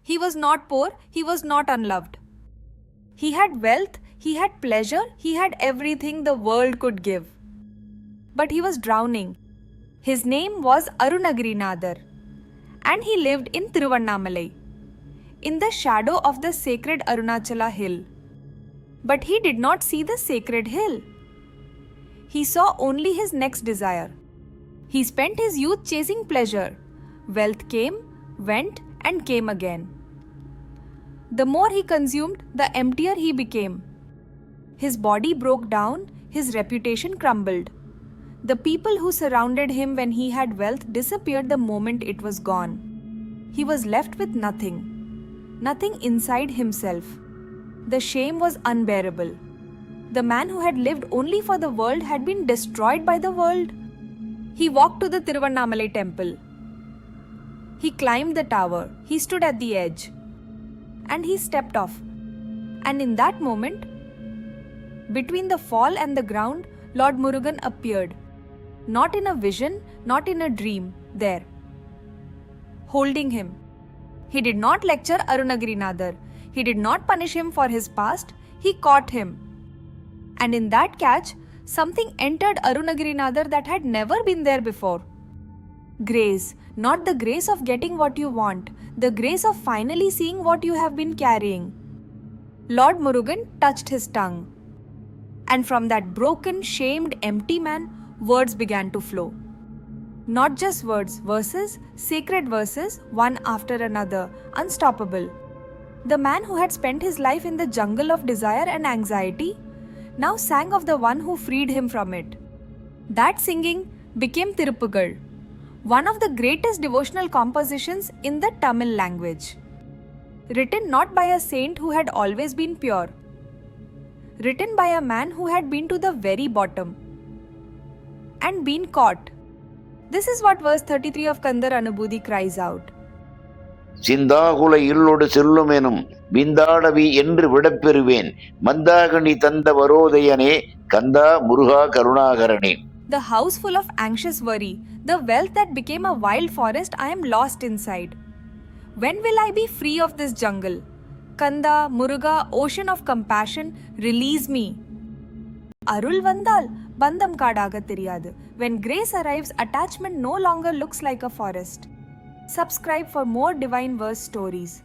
He was not poor, he was not unloved. He had wealth, he had pleasure, he had everything the world could give. But he was drowning. His name was Arunagirinathar, and he lived in Tiruvannamalai, in the shadow of the sacred Arunachala hill. But he did not see the sacred hill. He saw only his next desire. He spent his youth chasing pleasure. Wealth came, went, and came again. The more he consumed, the emptier he became. His body broke down, his reputation crumbled. The people who surrounded him when he had wealth disappeared the moment it was gone. He was left with nothing. Nothing inside himself. The shame was unbearable. The man who had lived only for the world had been destroyed by the world. He walked to the Tiruvannamalai temple. He climbed the tower. He stood at the edge. And he stepped off. And in that moment, between the fall and the ground, Lord Murugan appeared. Not in a vision, not in a dream, there. Holding him. He did not lecture Arunagirinathar. He did not punish him for his past. He caught him. And in that catch, something entered Arunagirinathar that had never been there before. Grace, not the grace of getting what you want, the grace of finally seeing what you have been carrying. Lord Murugan touched his tongue. And from that broken, shamed, empty man, words began to flow. Not just words, verses, sacred verses, one after another, unstoppable. The man who had spent his life in the jungle of desire and anxiety now sang of the one who freed him from it. That singing became Tiruppugal, one of the greatest devotional compositions in the Tamil language. Written not by a saint who had always been pure, written by a man who had been to the very bottom and been caught. This is what verse 33 of Kandhar Anubhoothi cries out. சிந்தாகுல இருளோடு செல்லுமெனும் விந்தாடவி என்று விடப்பெறுவேன் மந்தாகனி தந்த வரோதயனே கந்தா முருகா கருணாகரணே. The house full of anxious worry, the wealth that became a wild forest, I am lost inside. When will I be free of this jungle? Kanda, Muruga, ocean of compassion, release me. Arul vandal, bandam kaadaga theriyadu. When grace arrives, attachment no longer looks like a forest. Subscribe for more divine verse stories.